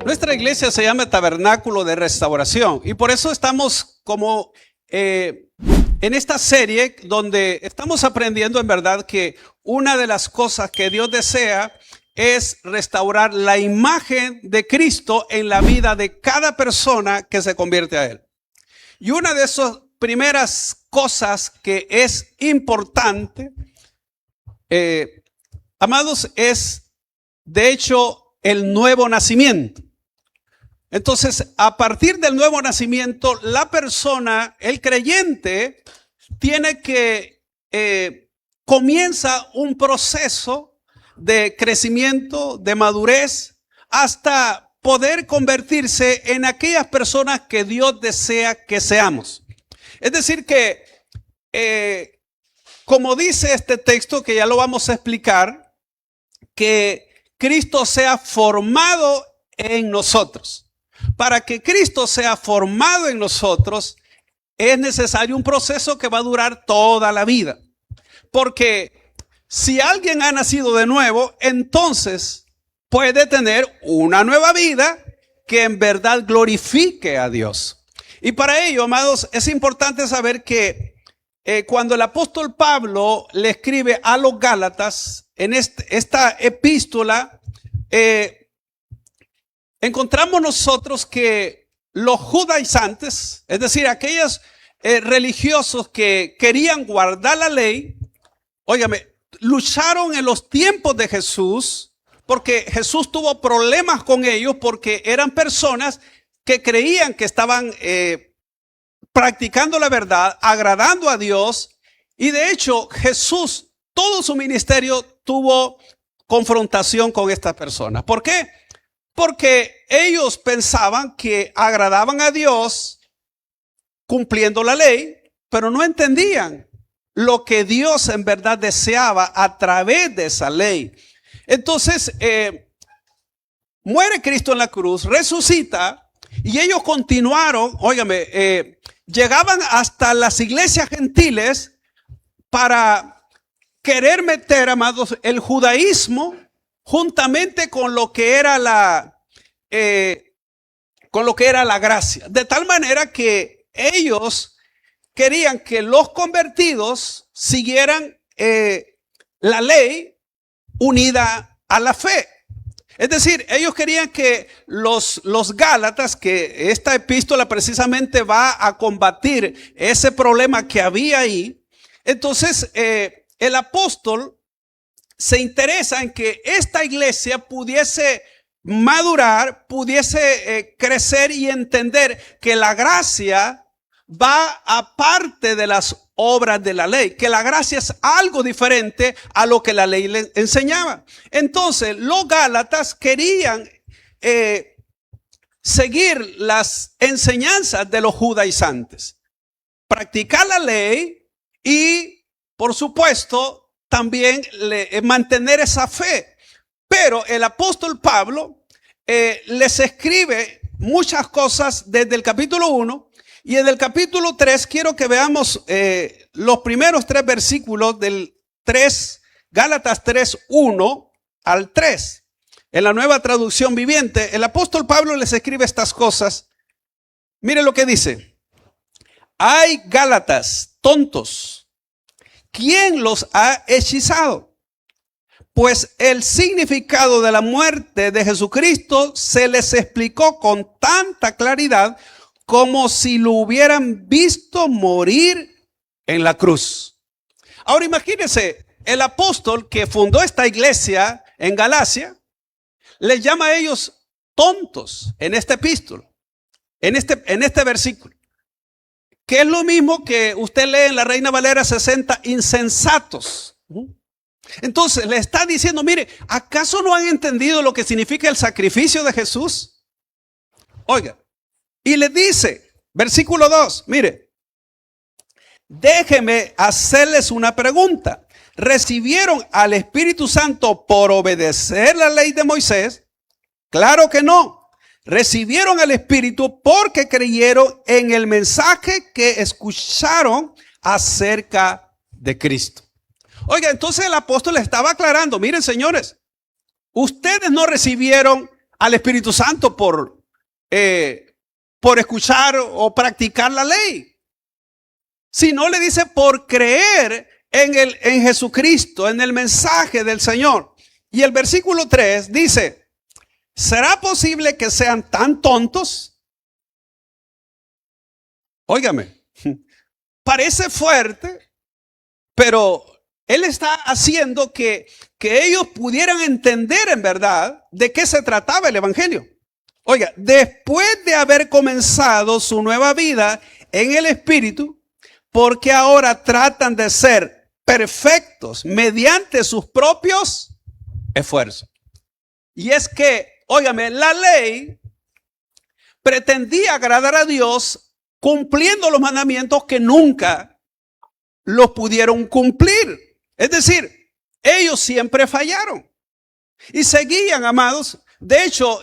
Nuestra iglesia se llama Tabernáculo de Restauración y por eso estamos como en esta serie donde estamos aprendiendo en verdad que una de las cosas que Dios desea es restaurar la imagen de Cristo en la vida de cada persona que se convierte a Él. Y una de esas primeras cosas que es importante, amados, es de hecho el nuevo nacimiento. Entonces, a partir del nuevo nacimiento, la persona, el creyente, tiene que comienza un proceso de crecimiento, de madurez, hasta poder convertirse en aquellas personas que Dios desea que seamos. Es decir que, como dice este texto, que ya lo vamos a explicar, que Cristo sea formado en nosotros. Para que Cristo sea formado en nosotros, es necesario un proceso que va a durar toda la vida. Porque si alguien ha nacido de nuevo, entonces puede tener una nueva vida que en verdad glorifique a Dios. Y para ello, amados, es importante saber que cuando el apóstol Pablo le escribe a los Gálatas, en esta epístola, encontramos nosotros que los judaizantes, es decir, aquellos religiosos que querían guardar la ley, óigame, lucharon en los tiempos de Jesús, porque Jesús tuvo problemas con ellos, porque eran personas que creían que estaban practicando la verdad, agradando a Dios, y de hecho Jesús, todo su ministerio tuvo confrontación con estas personas. ¿Por qué? Porque ellos pensaban que agradaban a Dios cumpliendo la ley, pero no entendían lo que Dios en verdad deseaba a través de esa ley. Entonces, muere Cristo en la cruz, resucita, y ellos continuaron, óigame, llegaban hasta las iglesias gentiles para querer meter, amados, el judaísmo juntamente con lo que era la gracia, de tal manera que ellos querían que los convertidos siguieran la ley unida a la fe. Es decir, ellos querían que los Gálatas, que esta epístola precisamente va a combatir ese problema que había ahí. Entonces, el apóstol se interesa en que esta iglesia pudiese madurar, pudiese crecer y entender que la gracia va aparte de las obras de la ley, que la gracia es algo diferente a lo que la ley le enseñaba. Entonces, los Gálatas querían seguir las enseñanzas de los judaizantes, practicar la ley y, por supuesto, también mantener esa fe. Pero el apóstol Pablo les escribe muchas cosas desde el capítulo 1 y en el capítulo 3 quiero que veamos los primeros 3 versículos del 3, Gálatas 3, 1 al 3. En la Nueva Traducción Viviente, el apóstol Pablo les escribe estas cosas. Mire lo que dice. Hay Gálatas tontos. ¿Quién los ha hechizado? Pues el significado de la muerte de Jesucristo se les explicó con tanta claridad como si lo hubieran visto morir en la cruz. Ahora imagínense, el apóstol que fundó esta iglesia en Galacia, les llama a ellos tontos en este epístola, en este versículo. Que es lo mismo que usted lee en la Reina Valera 60, insensatos. Entonces le está diciendo, mire, ¿acaso no han entendido lo que significa el sacrificio de Jesús? Oiga, y le dice, versículo 2, mire, déjeme hacerles una pregunta. ¿Recibieron al Espíritu Santo por obedecer la ley de Moisés? Claro que no. Recibieron al Espíritu porque creyeron en el mensaje que escucharon acerca de Cristo. Oiga, entonces el apóstol estaba aclarando, miren señores, ustedes no recibieron al Espíritu Santo por escuchar o practicar la ley, sino le dice por creer en Jesucristo, en el mensaje del Señor. Y el versículo 3 dice, ¿será posible que sean tan tontos? Óigame, parece fuerte, pero él está haciendo que ellos pudieran entender en verdad de qué se trataba el evangelio. Oiga, después de haber comenzado su nueva vida en el Espíritu, porque ahora tratan de ser perfectos mediante sus propios esfuerzos. Y es que, óigame, la ley pretendía agradar a Dios cumpliendo los mandamientos que nunca los pudieron cumplir. Es decir, ellos siempre fallaron y seguían, amados. De hecho,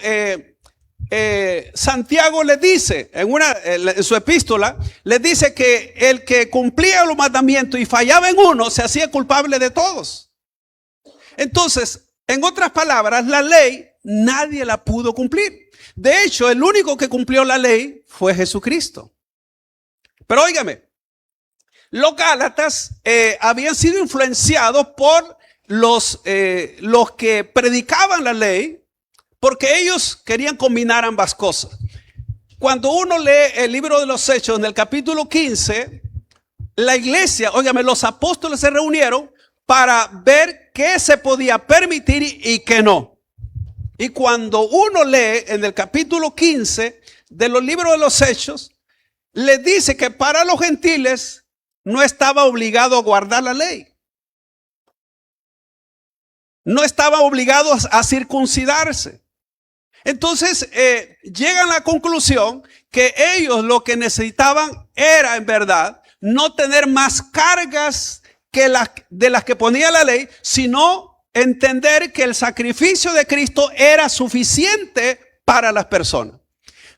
Santiago les dice en su epístola, les dice que el que cumplía los mandamientos y fallaba en uno se hacía culpable de todos. Entonces, en otras palabras, la ley nadie la pudo cumplir. De hecho, el único que cumplió la ley fue Jesucristo. Pero óigame, los gálatas habían sido influenciados por los que predicaban la ley, porque ellos querían combinar ambas cosas. Cuando uno lee el libro de los Hechos en el capítulo 15, la iglesia, óigame, los apóstoles se reunieron para ver qué se podía permitir y qué no. Y cuando uno lee en el capítulo 15 de los libros de los Hechos, les dice que para los gentiles no estaba obligado a guardar la ley. No estaba obligado a circuncidarse. Entonces llegan a la conclusión que ellos lo que necesitaban era en verdad no tener más cargas de las que ponía la ley, sino entender que el sacrificio de Cristo era suficiente para las personas.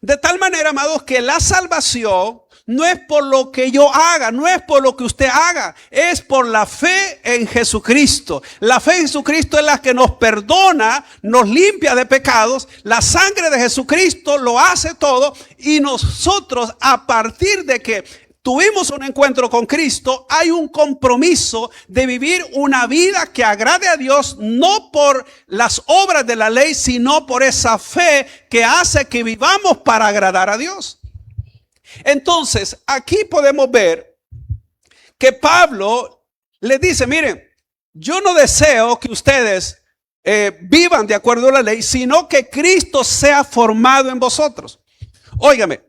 De tal manera, amados, que la salvación no es por lo que yo haga, no es por lo que usted haga, es por la fe en Jesucristo. La fe en Jesucristo es la que nos perdona, nos limpia de pecados. La sangre de Jesucristo lo hace todo y nosotros, a partir de que tuvimos un encuentro con Cristo, hay un compromiso de vivir una vida que agrade a Dios, no por las obras de la ley, sino por esa fe que hace que vivamos para agradar a Dios. Entonces, aquí podemos ver que Pablo le dice, miren, yo no deseo que ustedes vivan de acuerdo a la ley, sino que Cristo sea formado en vosotros. Óigame,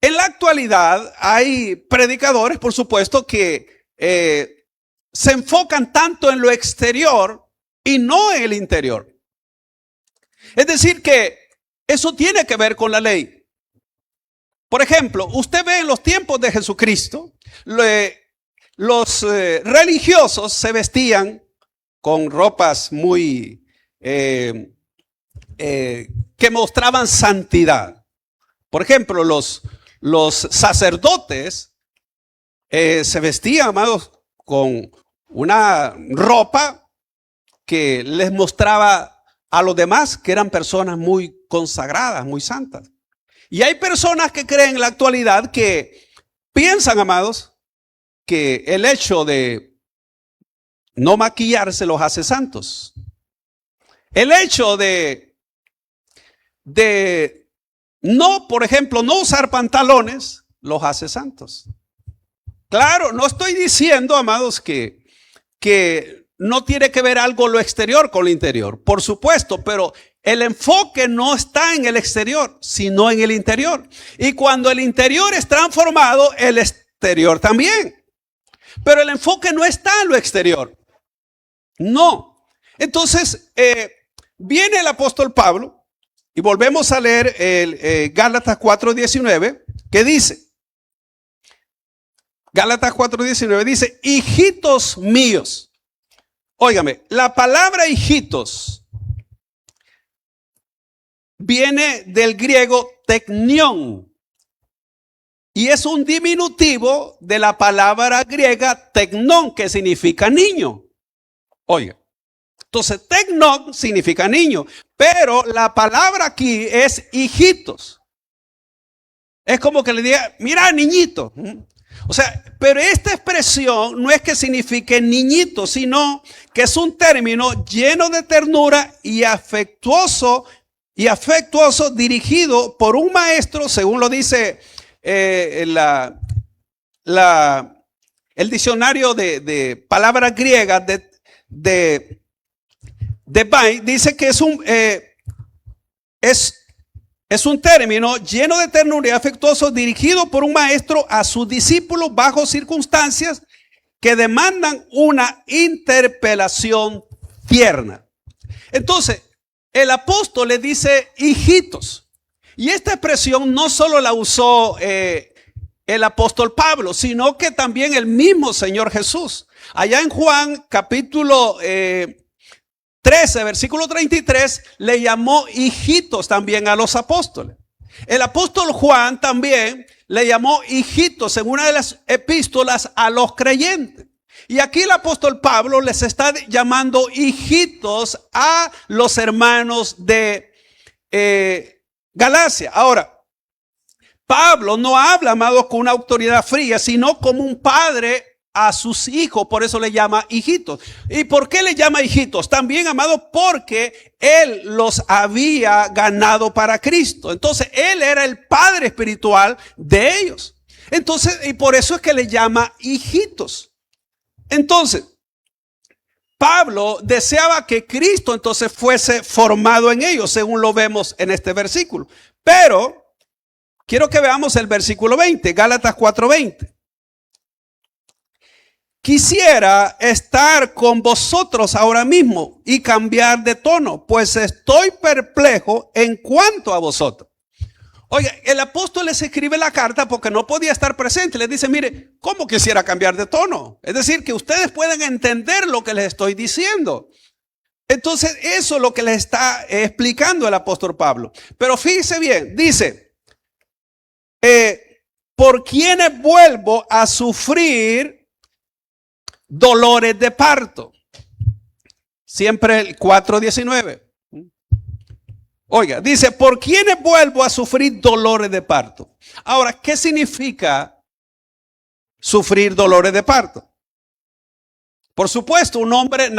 en la actualidad hay predicadores, por supuesto, que se enfocan tanto en lo exterior y no en el interior. Es decir, que eso tiene que ver con la ley. Por ejemplo, usted ve en los tiempos de Jesucristo, los religiosos se vestían con ropas muy que mostraban santidad. Por ejemplo, los sacerdotes se vestían, amados, con una ropa que les mostraba a los demás que eran personas muy consagradas, muy santas. Y hay personas que creen en la actualidad que piensan, amados, que el hecho de no maquillarse los hace santos. El hecho de no, por ejemplo, no usar pantalones los hace santos. Claro, no estoy diciendo, amados, que no tiene que ver algo lo exterior con lo interior. Por supuesto, pero el enfoque no está en el exterior, sino en el interior. Y cuando el interior es transformado, el exterior también. Pero el enfoque no está en lo exterior. No. Entonces, viene el apóstol Pablo y volvemos a leer el Gálatas 4:19, que dice, Gálatas 4:19 dice, hijitos míos. Óigame, la palabra hijitos viene del griego teknion y es un diminutivo de la palabra griega teknon, que significa niño. Oiga, Entonces, tecnón significa niño, pero la palabra aquí es hijitos. Es como que le diga, mira, niñito. O sea, pero esta expresión no es que signifique niñito, sino que es un término lleno de ternura y afectuoso dirigido por un maestro, según lo dice el diccionario de palabras griegas de Bain, dice que es un término lleno de ternura y afectuoso dirigido por un maestro a sus discípulos bajo circunstancias que demandan una interpelación tierna. Entonces, el apóstol le dice hijitos. Y esta expresión no solo la usó el apóstol Pablo, sino que también el mismo Señor Jesús. Allá en Juan capítulo 13, versículo 33, le llamó hijitos también a los apóstoles. El apóstol Juan también le llamó hijitos en una de las epístolas a los creyentes. Y aquí el apóstol Pablo les está llamando hijitos a los hermanos de Galacia. Ahora, Pablo no habla, amados, con una autoridad fría, sino como un padre a sus hijos, por eso le llama hijitos. ¿Y por qué le llama hijitos? También, amado, porque él los había ganado para Cristo. Entonces, él era el padre espiritual de ellos. Entonces, y por eso es que le llama hijitos. Entonces, Pablo deseaba que Cristo entonces fuese formado en ellos, según lo vemos en este versículo. Pero, quiero que veamos el versículo 20, Gálatas 4:20. Quisiera estar con vosotros ahora mismo y cambiar de tono, pues estoy perplejo en cuanto a vosotros. Oiga, el apóstol les escribe la carta porque no podía estar presente. Les dice, mire, ¿cómo quisiera cambiar de tono? Es decir, que ustedes pueden entender lo que les estoy diciendo. Entonces, eso es lo que les está explicando el apóstol Pablo. Pero fíjese bien, dice, por quienes vuelvo a sufrir dolores de parto. Siempre el 4:19. Oiga, dice, por quienes vuelvo a sufrir dolores de parto. Ahora, ¿qué significa sufrir dolores de parto? Por supuesto, un hombre,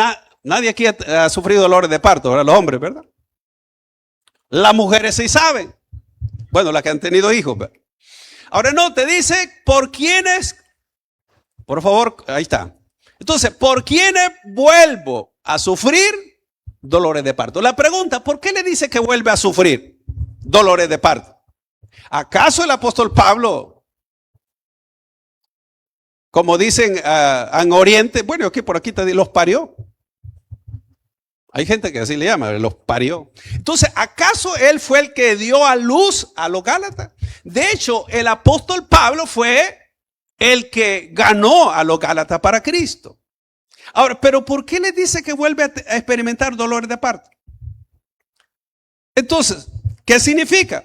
nadie aquí ha sufrido dolores de parto, ¿verdad? Los hombres, ¿verdad? Las mujeres sí saben. Bueno, las que han tenido hijos, ¿verdad? Ahora no, te dice, por quienes, por favor, ahí está. Entonces, ¿por quienes vuelvo a sufrir dolores de parto? La pregunta, ¿por qué le dice que vuelve a sufrir dolores de parto? ¿Acaso el apóstol Pablo, como dicen en Oriente, bueno, aquí por aquí te di, los parió? Hay gente que así le llama, los parió. Entonces, ¿acaso él fue el que dio a luz a los Gálatas? De hecho, el apóstol Pablo fue el que ganó a los Gálatas para Cristo. Ahora, ¿pero por qué le dice que vuelve a experimentar dolores de parto? Entonces, ¿qué significa?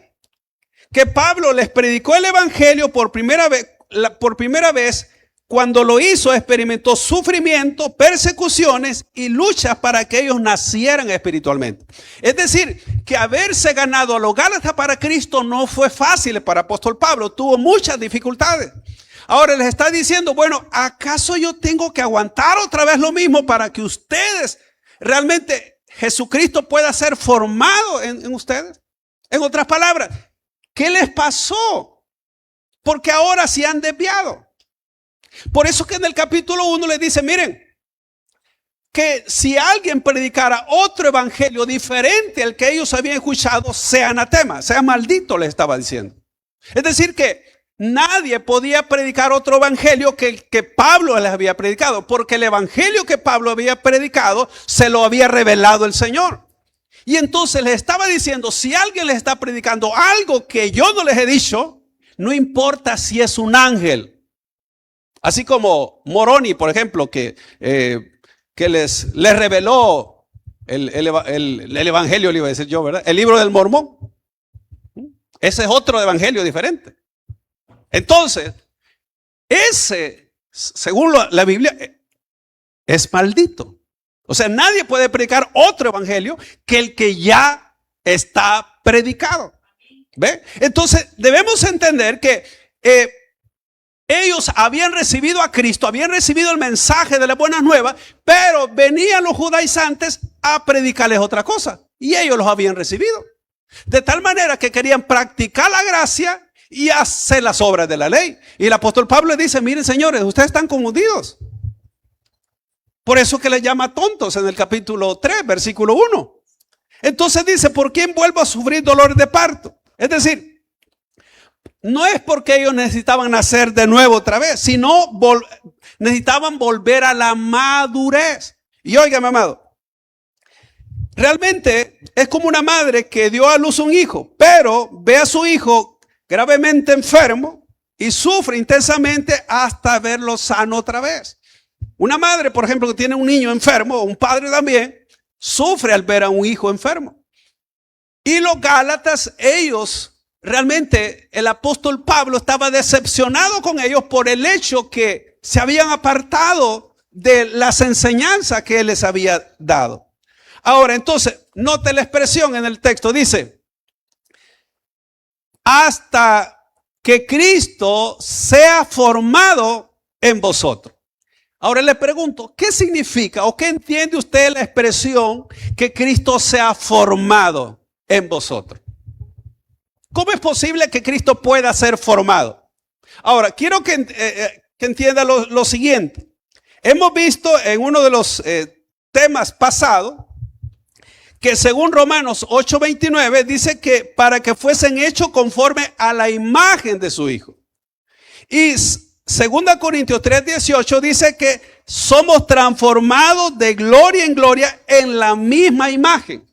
Que Pablo les predicó el evangelio por primera vez. Cuando lo hizo, experimentó sufrimiento, persecuciones y luchas para que ellos nacieran espiritualmente. Es decir, que haberse ganado a los Gálatas para Cristo no fue fácil para el apóstol Pablo. Tuvo muchas dificultades. Ahora les está diciendo, bueno, ¿acaso yo tengo que aguantar otra vez lo mismo para que ustedes realmente Jesucristo pueda ser formado en ustedes? En otras palabras, ¿qué les pasó? Porque ahora se han desviado. Por eso que en el capítulo 1 les dice, miren, que si alguien predicara otro evangelio diferente al que ellos habían escuchado, sea anatema, sea maldito, les estaba diciendo. Es decir que nadie podía predicar otro evangelio que el que Pablo les había predicado, porque el evangelio que Pablo había predicado se lo había revelado el Señor. Y entonces les estaba diciendo, si alguien les está predicando algo que yo no les he dicho, no importa si es un ángel. Así como Moroni, por ejemplo, que les reveló el evangelio, le iba a decir yo, ¿verdad? El libro del Mormón. Ese es otro evangelio diferente. Entonces, ese, según la Biblia, es maldito. O sea, nadie puede predicar otro evangelio que el que ya está predicado. ¿Ve? Entonces debemos entender que ellos habían recibido a Cristo, habían recibido el mensaje de las buenas nuevas, pero venían los judaizantes a predicarles otra cosa. Y ellos los habían recibido. De tal manera que querían practicar la gracia y hacer las obras de la ley. Y el apóstol Pablo dice, miren señores, ustedes están confundidos. Por eso que les llama tontos en el capítulo 3, versículo 1. Entonces dice, ¿por quién vuelvo a sufrir dolores de parto? Es decir, no es porque ellos necesitaban nacer de nuevo otra vez, sino necesitaban volver a la madurez. Y óigame, amado, realmente es como una madre que dio a luz un hijo, pero ve a su hijo gravemente enfermo y sufre intensamente hasta verlo sano otra vez. Una madre, por ejemplo, que tiene un niño enfermo, o un padre también, sufre al ver a un hijo enfermo. Y los Gálatas, ellos, realmente el apóstol Pablo estaba decepcionado con ellos por el hecho que se habían apartado de las enseñanzas que él les había dado. Ahora, entonces, note la expresión en el texto, dice, hasta que Cristo sea formado en vosotros. Ahora le pregunto, ¿qué significa o qué entiende usted la expresión que Cristo sea formado en vosotros? ¿Cómo es posible que Cristo pueda ser formado? Ahora, quiero que entienda lo siguiente. Hemos visto en uno de los temas pasados que según Romanos 8:29 dice que para que fuesen hechos conforme a la imagen de su Hijo. Y 2 Corintios 3:18 dice que somos transformados de gloria en gloria en la misma imagen.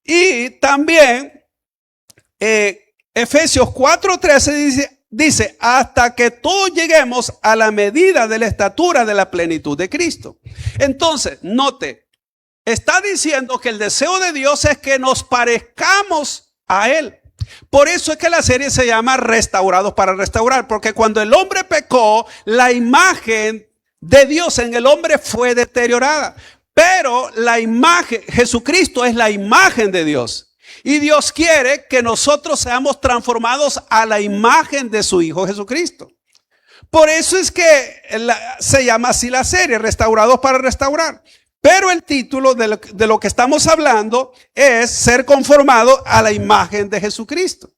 Y también Efesios 4:13 dice, hasta que todos lleguemos a la medida de la estatura de la plenitud de Cristo. Entonces, note, está diciendo que el deseo de Dios es que nos parezcamos a Él. Por eso es que la serie se llama Restaurados para Restaurar, porque cuando el hombre pecó, la imagen de Dios en el hombre fue deteriorada. Pero la imagen, Jesucristo es la imagen de Dios. Y Dios quiere que nosotros seamos transformados a la imagen de su Hijo Jesucristo. Por eso es que se llama así la serie, Restaurados para Restaurar. Pero el título de lo que estamos hablando es ser conformado a la imagen de Jesucristo.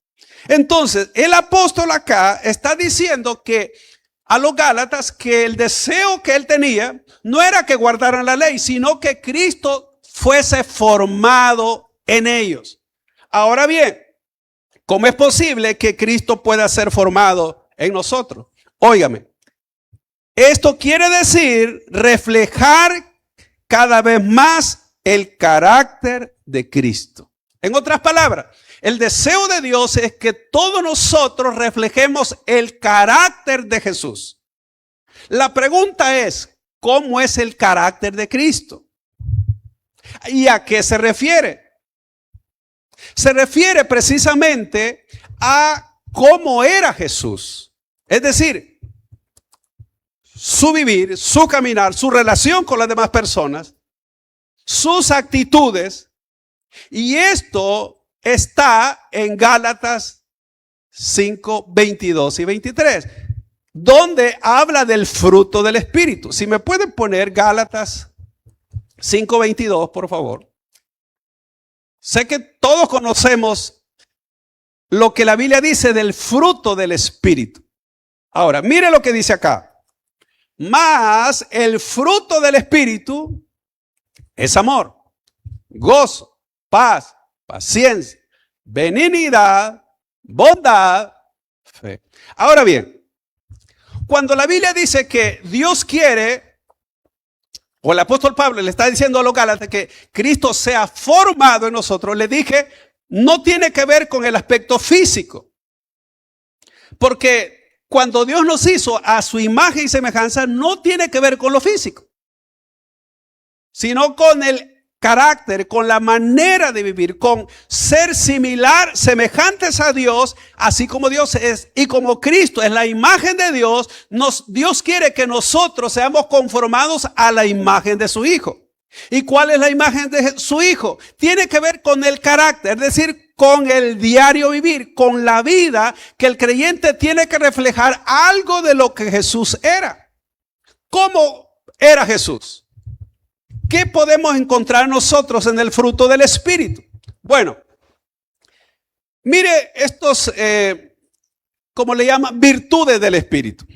Entonces, el apóstol acá está diciendo que a los Gálatas que el deseo que él tenía no era que guardaran la ley, sino que Cristo fuese formado en ellos. Ahora bien, ¿cómo es posible que Cristo pueda ser formado en nosotros? Óigame, esto quiere decir reflejar cada vez más el carácter de Cristo. En otras palabras, el deseo de Dios es que todos nosotros reflejemos el carácter de Jesús. La pregunta es, ¿cómo es el carácter de Cristo? ¿Y a qué se refiere? Se refiere precisamente a cómo era Jesús. Es decir, su vivir, su caminar, su relación con las demás personas, sus actitudes. Y esto está en Gálatas 5, 22 y 23, donde habla del fruto del Espíritu. Si me pueden poner Gálatas 5, 22, por favor. Sé que todos conocemos lo que la Biblia dice del fruto del Espíritu. Ahora, mire lo que dice acá. Mas el fruto del Espíritu es amor, gozo, paz, paciencia, benignidad, bondad, fe. Ahora bien, cuando la Biblia dice que Dios quiere, o el apóstol Pablo le está diciendo a los Gálatas que Cristo sea formado en nosotros, le dije, no tiene que ver con el aspecto físico. Porque cuando Dios nos hizo a su imagen y semejanza, no tiene que ver con lo físico, sino con el carácter, con la manera de vivir, con ser semejantes a Dios, así como Dios es, y como Cristo es la imagen de Dios, Dios quiere que nosotros seamos conformados a la imagen de su Hijo. ¿Y cuál es la imagen de su Hijo? Tiene que ver con el carácter, es decir, con el diario vivir, con la vida que el creyente tiene que reflejar algo de lo que Jesús era. ¿Cómo era Jesús? ¿Qué podemos encontrar nosotros en el fruto del Espíritu? Bueno, mire estos, como le llaman, virtudes del Espíritu.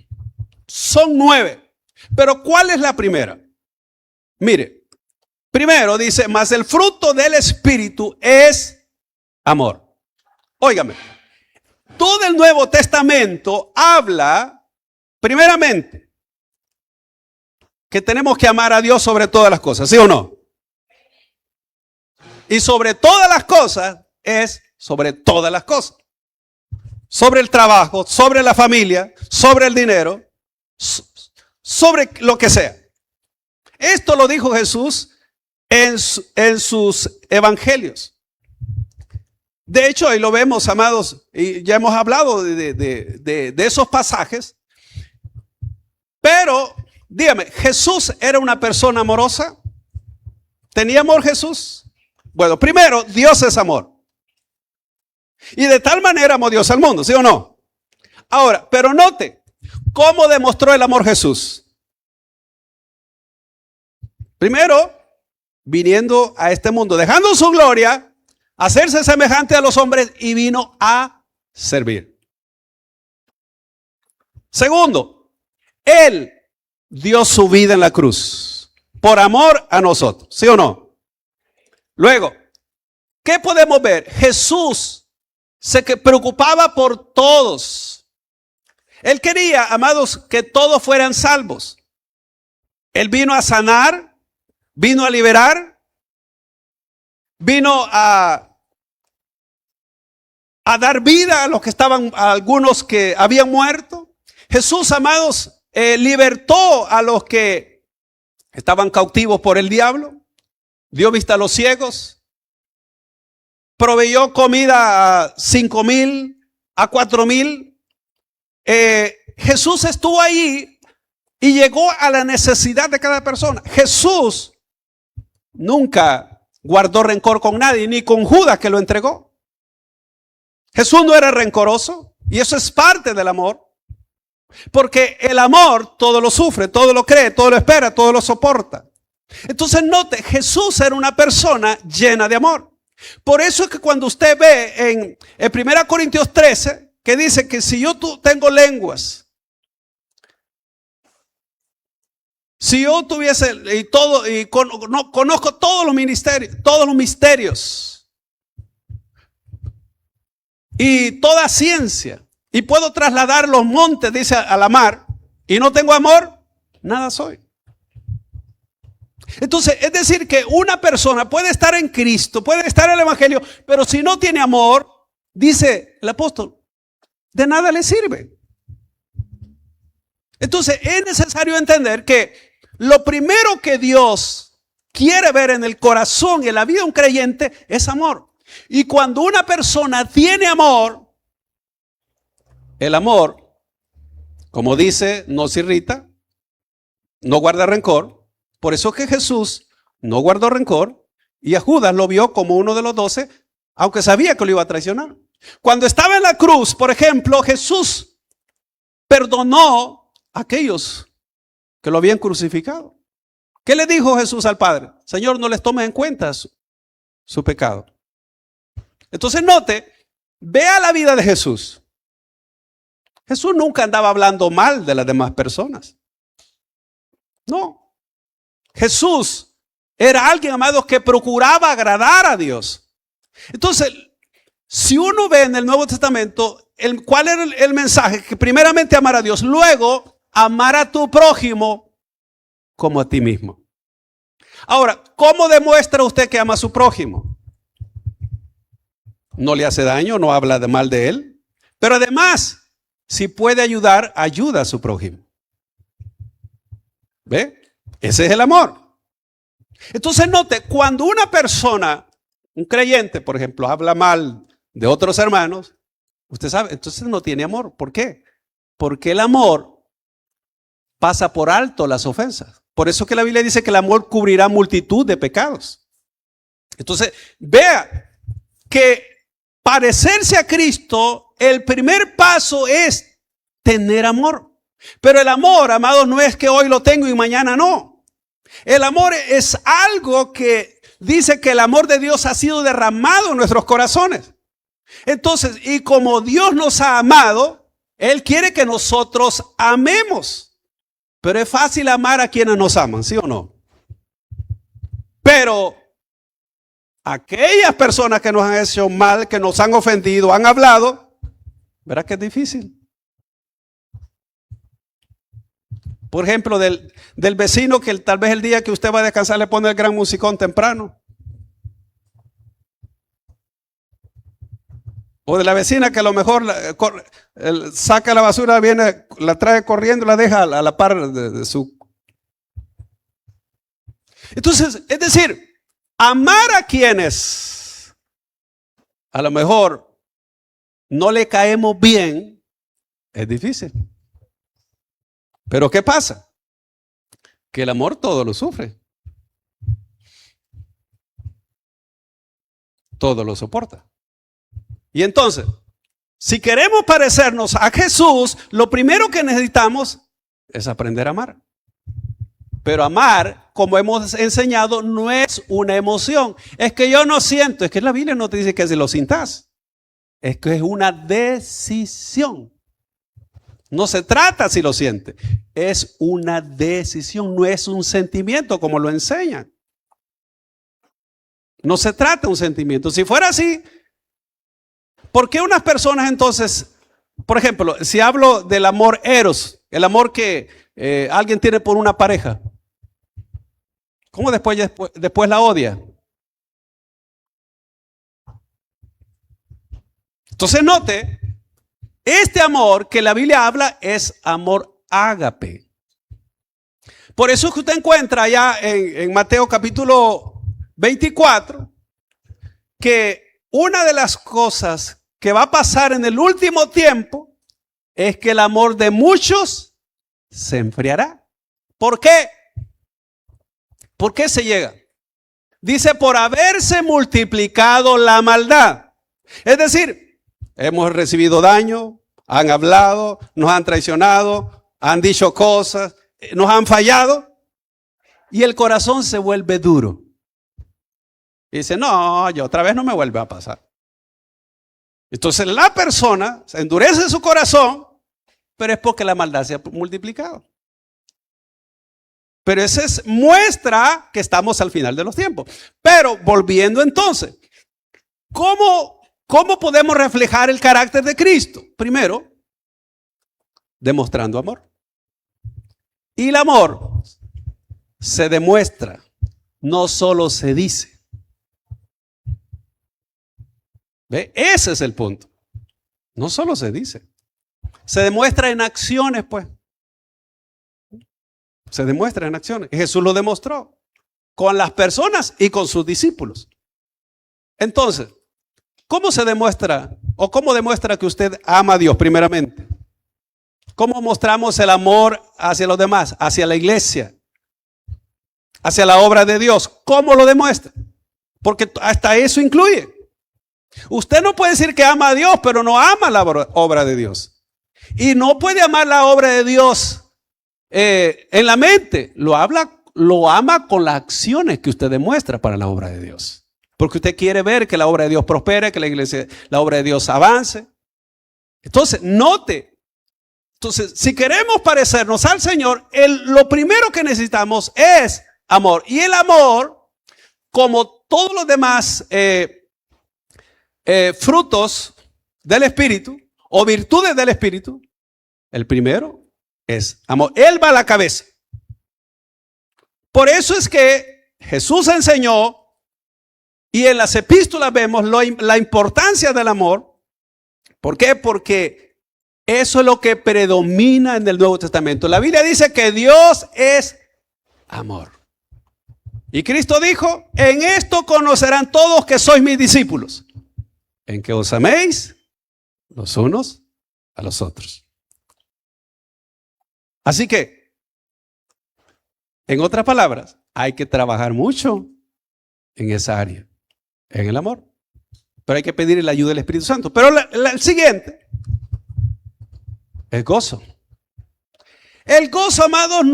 Son 9. Pero ¿cuál es la primera? Mire, primero dice, mas el fruto del Espíritu es amor. Óigame, todo el Nuevo Testamento habla, primeramente, que tenemos que amar a Dios sobre todas las cosas, ¿sí o no? Y sobre todas las cosas es sobre todas las cosas. Sobre el trabajo, sobre la familia, sobre el dinero, sobre lo que sea. Esto lo dijo Jesús en sus evangelios. De hecho, ahí lo vemos, amados, y ya hemos hablado de esos pasajes. Pero dígame, ¿Jesús era una persona amorosa? ¿Tenía amor Jesús? Bueno, primero, Dios es amor. Y de tal manera amó Dios al mundo, ¿sí o no? Ahora, pero note, ¿cómo demostró el amor Jesús? Primero, viniendo a este mundo, dejando su gloria, hacerse semejante a los hombres y vino a servir. Segundo, Él dio su vida en la cruz por amor a nosotros, ¿sí o no? Luego, ¿qué podemos ver? Jesús se preocupaba por todos. Él quería, amados, que todos fueran salvos. Él vino a sanar, vino a liberar, vino a dar vida a los que estaban, a algunos que habían muerto. Jesús, amados, libertó a los que estaban cautivos por el diablo, dio vista a los ciegos, proveyó comida a 5,000, a 4,000. Jesús estuvo ahí y llegó a la necesidad de cada persona. Jesús nunca guardó rencor con nadie, ni con Judas que lo entregó. Jesús no era rencoroso y eso es parte del amor. Porque el amor todo lo sufre, todo lo cree, todo lo espera, todo lo soporta. Entonces note, Jesús era una persona llena de amor. Por eso es que cuando usted ve en 1 Corintios 13, que dice que si yo tengo lenguas, si yo tuviese conozco todos los misterios y toda ciencia, y puedo trasladar los montes, dice, a la mar, y no tengo amor, nada soy. Entonces, es decir que una persona puede estar en Cristo, puede estar en el Evangelio, pero si no tiene amor, dice el apóstol, de nada le sirve. Entonces, es necesario entender que lo primero que Dios quiere ver en el corazón y en la vida de un creyente es amor. Y cuando una persona tiene amor, el amor, como dice, no se irrita, no guarda rencor. Por eso es que Jesús no guardó rencor y a Judas lo vio como uno de los 12, aunque sabía que lo iba a traicionar. Cuando estaba en la cruz, por ejemplo, Jesús perdonó a aquellos que lo habían crucificado. ¿Qué le dijo Jesús al Padre? Señor, no les tomes en cuenta su pecado. Entonces note, vea la vida de Jesús. Jesús nunca andaba hablando mal de las demás personas. No. Jesús era alguien, amados, que procuraba agradar a Dios. Entonces, si uno ve en el Nuevo Testamento, ¿cuál era el mensaje? Que primeramente amar a Dios, luego amar a tu prójimo como a ti mismo. Ahora, ¿cómo demuestra usted que ama a su prójimo? No le hace daño, no habla de mal de él, pero además, si puede ayudar, ayuda a su prójimo. ¿Ve? Ese es el amor. Entonces note, cuando una persona, un creyente, por ejemplo, habla mal de otros hermanos, usted sabe, entonces no tiene amor. ¿Por qué? Porque el amor pasa por alto las ofensas. Por eso que la Biblia dice que el amor cubrirá multitud de pecados. Entonces, vea que parecerse a Cristo, el primer paso es tener amor. Pero el amor, amados, no es que hoy lo tengo y mañana no. El amor es algo que dice que el amor de Dios ha sido derramado en nuestros corazones. Entonces, y como Dios nos ha amado, Él quiere que nosotros amemos. Pero es fácil amar a quienes nos aman, ¿sí o no? Pero aquellas personas que nos han hecho mal, que nos han ofendido, han hablado, ¿verdad que es difícil? Por ejemplo, del vecino que tal vez el día que usted va a descansar le pone el gran musicón temprano. O de la vecina que a lo mejor saca la basura, viene, la trae corriendo, la deja a la par de su... Entonces, es decir, amar a quienes a lo mejor no le caemos bien es difícil. Pero ¿qué pasa? Que el amor todo lo sufre. Todo lo soporta. Y entonces, si queremos parecernos a Jesús, lo primero que necesitamos es aprender a amar. Pero amar, como hemos enseñado, no es una emoción. Es que yo no siento, es que la Biblia no te dice que si lo sintas. Es que es una decisión. No se trata si lo siente, es una decisión, no es un sentimiento como lo enseñan. No se trata de un sentimiento. Si fuera así, ¿por qué unas personas entonces, por ejemplo, si hablo del amor eros, el amor que alguien tiene por una pareja, ¿cómo después la odia? Entonces note, este amor que la Biblia habla es amor ágape. Por eso es que usted encuentra allá en Mateo capítulo 24 que una de las cosas que va a pasar en el último tiempo es que el amor de muchos se enfriará. ¿Por qué? ¿Por qué se llega? Dice, por haberse multiplicado la maldad. Es decir, hemos recibido daño, han hablado, nos han traicionado, han dicho cosas, nos han fallado y el corazón se vuelve duro. Y dice, no, yo otra vez no me vuelve a pasar. Entonces la persona se endurece su corazón, pero es porque la maldad se ha multiplicado. Pero esa muestra que estamos al final de los tiempos. Pero volviendo entonces, ¿cómo podemos reflejar el carácter de Cristo? Primero, demostrando amor. Y el amor se demuestra, no solo se dice. ¿Ve? Ese es el punto. No solo se dice. Se demuestra en acciones, pues. Se demuestra en acciones. Jesús lo demostró con las personas y con sus discípulos. Entonces, ¿cómo se demuestra o cómo demuestra que usted ama a Dios primeramente? ¿Cómo mostramos el amor hacia los demás, hacia la iglesia, hacia la obra de Dios? ¿Cómo lo demuestra? Porque hasta eso incluye. Usted no puede decir que ama a Dios, pero no ama la obra de Dios. Y no puede amar la obra de Dios en la mente. Lo ama con las acciones que usted demuestra para la obra de Dios. Porque usted quiere ver que la obra de Dios prospere, que la obra de Dios avance. Entonces, note. Entonces, si queremos parecernos al Señor, lo primero que necesitamos es amor. Y el amor, como todos los demás frutos del Espíritu o virtudes del Espíritu, el primero es amor. Él va a la cabeza. Por eso es que Jesús enseñó, y en las epístolas vemos la importancia del amor. ¿Por qué? Porque eso es lo que predomina en el Nuevo Testamento. La Biblia dice que Dios es amor. Y Cristo dijo, en esto conocerán todos que sois mis discípulos, en que os améis los unos a los otros. Así que, en otras palabras, hay que trabajar mucho en esa área, en el amor. Pero hay que pedir la ayuda del Espíritu Santo. Pero el siguiente, el gozo. El gozo, amados,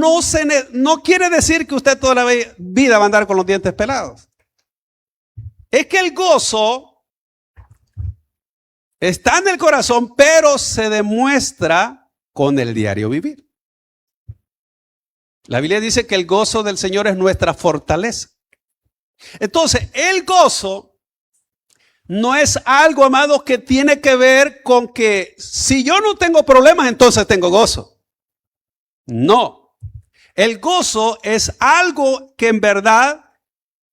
no quiere decir que usted toda la vida va a andar con los dientes pelados. Es que el gozo está en el corazón, pero se demuestra con el diario vivir. La Biblia dice que el gozo del Señor es nuestra fortaleza. Entonces, el gozo no es algo, amados, que tiene que ver con que si yo no tengo problemas, entonces tengo gozo. No, el gozo es algo que en verdad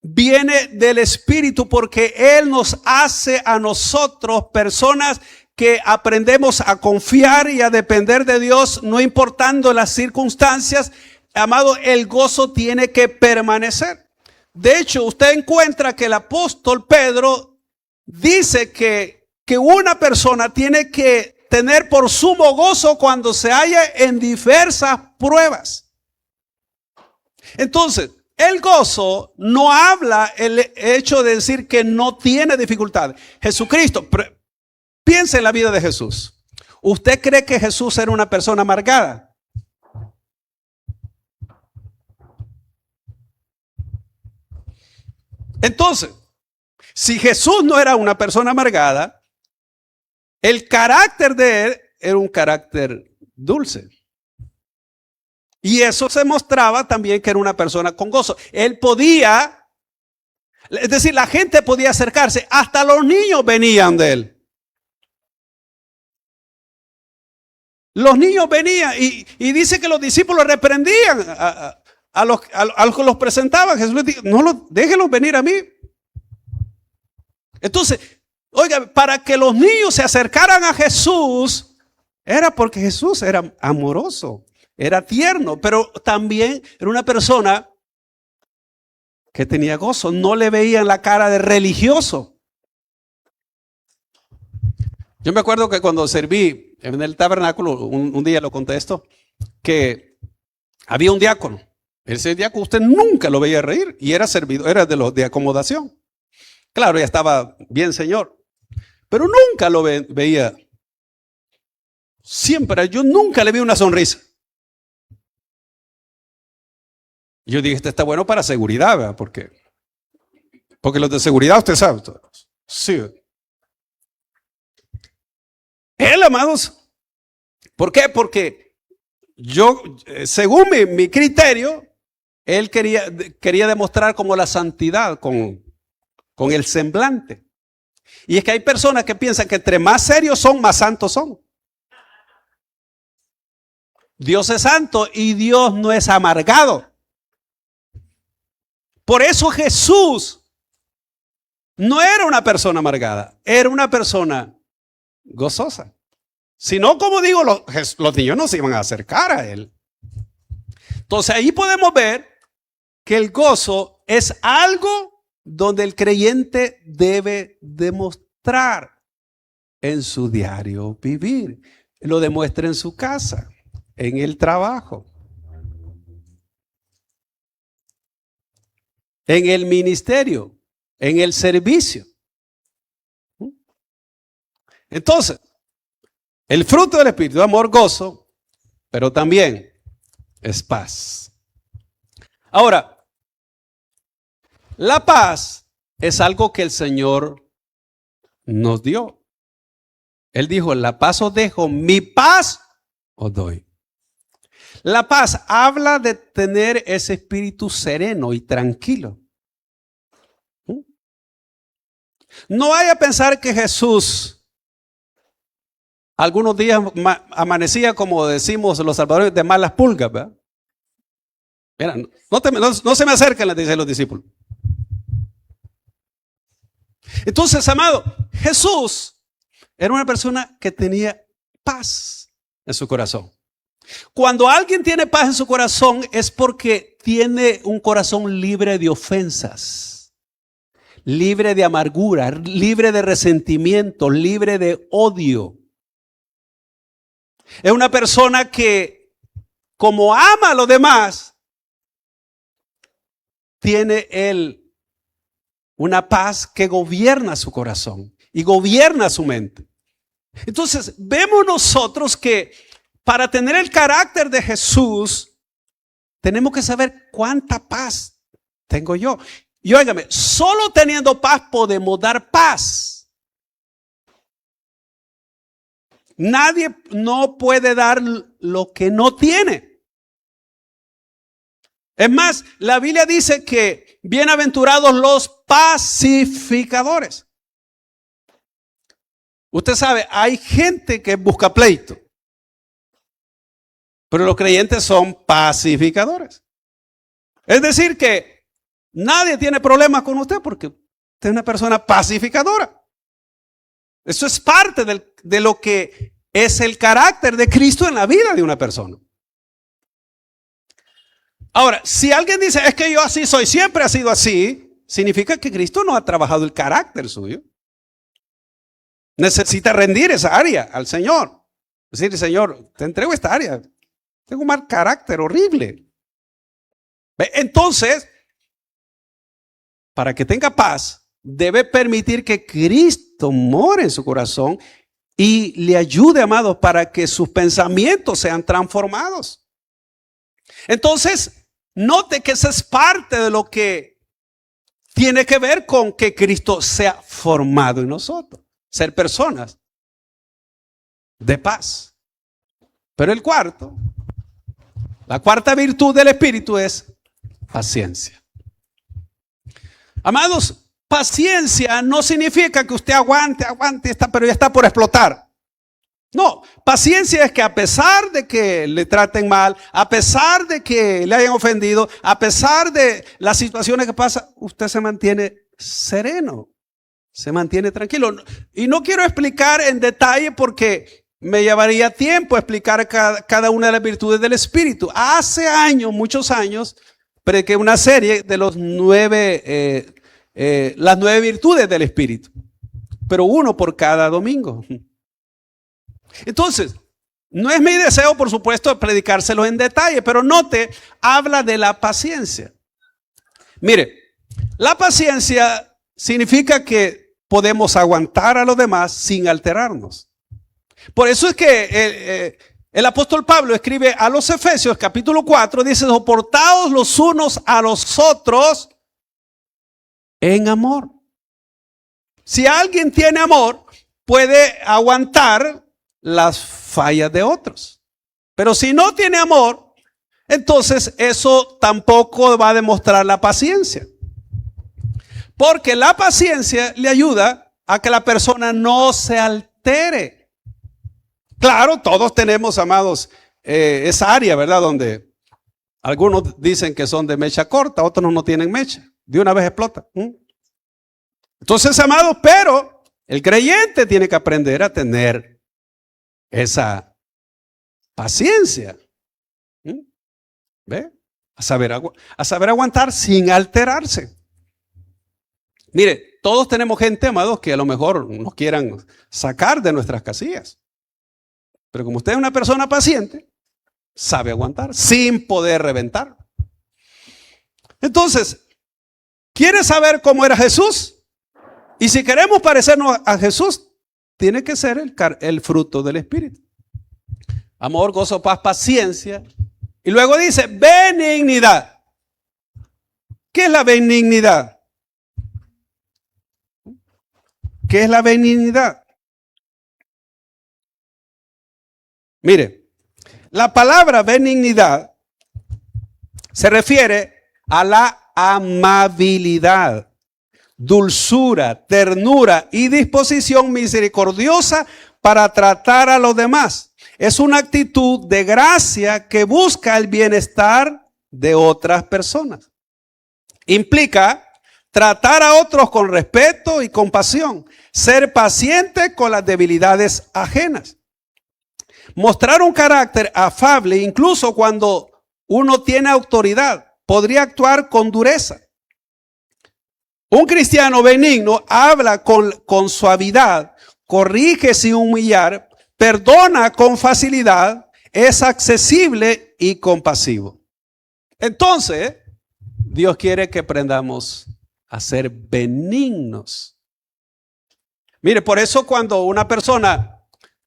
viene del Espíritu, porque Él nos hace a nosotros personas que aprendemos a confiar y a depender de Dios, no importando las circunstancias. Amado, el gozo tiene que permanecer. De hecho, usted encuentra que el apóstol Pedro dice que una persona tiene que tener por sumo gozo cuando se halla en diversas pruebas. Entonces, el gozo no habla el hecho de decir que no tiene dificultades. Jesucristo, piense en la vida de Jesús. ¿Usted cree que Jesús era una persona amargada? Entonces, si Jesús no era una persona amargada, el carácter de él era un carácter dulce. Y eso se mostraba también que era una persona con gozo. Él podía, es decir, la gente podía acercarse, hasta los niños venían de él. Los niños venían y dice que los discípulos reprendían a los que los presentaban. Jesús les dijo, déjenlos venir a mí. Entonces, oiga, para que los niños se acercaran a Jesús, era porque Jesús era amoroso, era tierno, pero también era una persona que tenía gozo. No le veían la cara de religioso. Yo me acuerdo que cuando serví en el tabernáculo, un día lo conté esto, que había un diácono. Ese diácono usted nunca lo veía reír y era servidor, era de los de acomodación. Claro, ya estaba bien señor, pero nunca lo veía. Siempre, yo nunca le vi una sonrisa. Yo dije, este está bueno para seguridad, ¿verdad? Porque los de seguridad usted sabe. Sí. Él, amados, ¿por qué? Porque yo, según mi criterio, él quería demostrar como la santidad con el semblante. Y es que hay personas que piensan que entre más serios son, más santos son. Dios es santo y Dios no es amargado. Por eso Jesús no era una persona amargada, era una persona gozosa. Si no, como digo, los niños no se iban a acercar a él. Entonces ahí podemos ver que el gozo es algo donde el creyente debe demostrar en su diario vivir. Lo demuestra en su casa, en el trabajo, en el ministerio, en el servicio. Entonces, el fruto del Espíritu, amor, gozo, pero también es paz. Ahora, la paz es algo que el Señor nos dio. Él dijo, la paz os dejo, mi paz os doy. La paz habla de tener ese espíritu sereno y tranquilo. No vaya a pensar que Jesús algunos días amanecía, como decimos los salvadores, de malas pulgas, ¿verdad? Mira, no se me acerquen, les dicen los discípulos. Entonces, amado, Jesús era una persona que tenía paz en su corazón. Cuando alguien tiene paz en su corazón es porque tiene un corazón libre de ofensas, libre de amargura, libre de resentimiento, libre de odio. Es una persona que, como ama a los demás, tiene él una paz que gobierna su corazón y gobierna su mente. Entonces, vemos nosotros que para tener el carácter de Jesús, tenemos que saber cuánta paz tengo yo. Y óigame, solo teniendo paz podemos dar paz. Nadie no puede dar lo que no tiene. Es más, la Biblia dice que bienaventurados los pacificadores. Usted sabe, hay gente que busca pleito, pero los creyentes son pacificadores. Es decir que nadie tiene problemas con usted porque usted es una persona pacificadora. Eso es parte de lo que es el carácter de Cristo en la vida de una persona. Ahora, si alguien dice, es que yo así soy, siempre ha sido así, significa que Cristo no ha trabajado el carácter suyo. Necesita rendir esa área al Señor. Es decir, Señor, te entrego esta área. Tengo un mal carácter horrible. Entonces, para que tenga paz, debe permitir que Cristo more en su corazón y le ayude, amados, para que sus pensamientos sean transformados. Entonces, note que esa es parte de lo que tiene que ver con que Cristo sea formado en nosotros. Ser personas de paz. Pero la cuarta virtud del Espíritu es paciencia. Amados, paciencia no significa que usted aguante, pero ya está por explotar. No, paciencia es que a pesar de que le traten mal, a pesar de que le hayan ofendido, a pesar de las situaciones que pasan, usted se mantiene sereno, se mantiene tranquilo. Y no quiero explicar en detalle porque me llevaría tiempo explicar cada una de las virtudes del Espíritu. Hace años, muchos años, prediqué una serie de las 9 virtudes del Espíritu, pero uno por cada domingo. Entonces, no es mi deseo, por supuesto, predicárselo en detalle, pero note, habla de la paciencia. Mire, la paciencia significa que podemos aguantar a los demás sin alterarnos. Por eso es que el apóstol Pablo escribe a los Efesios capítulo 4, dice, soportaos los unos a los otros en amor. Si alguien tiene amor, puede aguantar las fallas de otros. Pero si no tiene amor, entonces eso tampoco va a demostrar la paciencia. Porque la paciencia le ayuda a que la persona no se altere. Claro, todos tenemos, amados, esa área, ¿verdad? Donde algunos dicen que son de mecha corta, otros no tienen mecha. De una vez explota. Entonces, amados, pero el creyente tiene que aprender a tener esa paciencia. ¿Ve? A saber aguantar sin alterarse. Mire, todos tenemos gente, amados, que a lo mejor nos quieran sacar de nuestras casillas. Pero como usted es una persona paciente, sabe aguantar sin poder reventar. Entonces, ¿quiere saber cómo era Jesús? Y si queremos parecernos a Jesús, tiene que ser el fruto del Espíritu. Amor, gozo, paz, paciencia. Y luego dice, benignidad. ¿Qué es la benignidad? ¿Qué es la benignidad? Mire, la palabra benignidad se refiere a la amabilidad, dulzura, ternura y disposición misericordiosa para tratar a los demás. Es una actitud de gracia que busca el bienestar de otras personas. Implica tratar a otros con respeto y compasión, ser paciente con las debilidades ajenas. mostrar un carácter afable, incluso cuando uno tiene autoridad, podría actuar con dureza. Un cristiano benigno habla con suavidad, corrige sin humillar, perdona con facilidad, es accesible y compasivo. Entonces, Dios quiere que aprendamos a ser benignos. Mire, por eso cuando una persona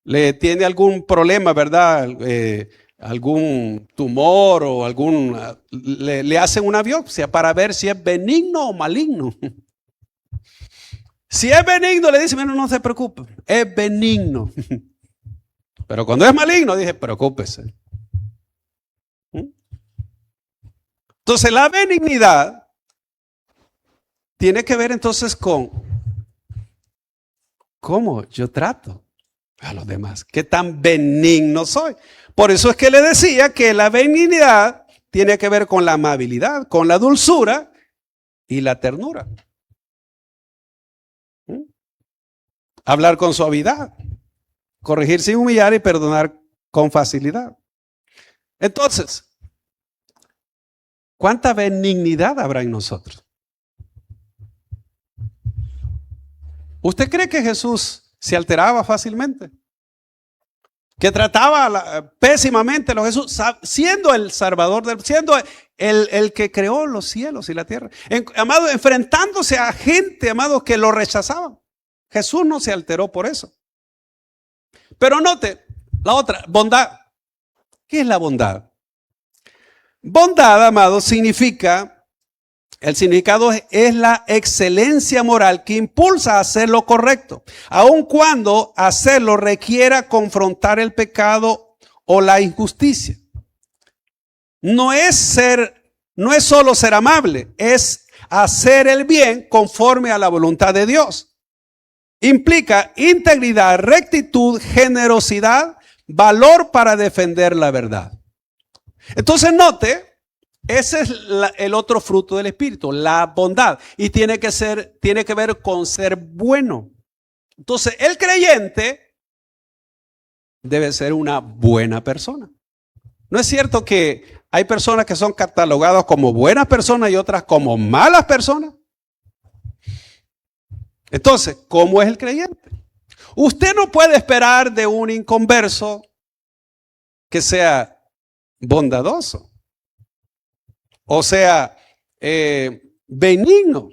le tiene algún problema, ¿verdad? Algún tumor o le hacen una biopsia para ver si es benigno o maligno. Si es benigno, le dicen, no se preocupe, es benigno. Pero cuando es maligno, dice, preocúpese. Entonces la benignidad tiene que ver entonces con cómo yo trato a los demás, qué tan benigno soy. Por eso es que le decía que la benignidad tiene que ver con la amabilidad, con la dulzura y la ternura. Hablar con suavidad, corregir sin humillar y perdonar con facilidad. Entonces, ¿cuánta benignidad habrá en nosotros? ¿Usted cree que Jesús se alteraba fácilmente? Que trataba pésimamente a los Jesús, siendo el Salvador, siendo el que creó los cielos y la tierra. Amado, enfrentándose a gente, amado, que lo rechazaban. Jesús no se alteró por eso. Pero note la otra, bondad. ¿Qué es la bondad? Bondad, amado, significa, el significado es la excelencia moral que impulsa a hacer lo correcto, aun cuando hacerlo requiera confrontar el pecado o la injusticia. No es solo ser amable, es hacer el bien conforme a la voluntad de Dios. Implica integridad, rectitud, generosidad, valor para defender la verdad. Entonces note, ese es el otro fruto del Espíritu, la bondad. Y tiene que ver con ser bueno. Entonces el creyente debe ser una buena persona. ¿No es cierto que hay personas que son catalogadas como buenas personas y otras como malas personas? Entonces, ¿cómo es el creyente? Usted no puede esperar de un inconverso que sea bondadoso, o sea, benigno.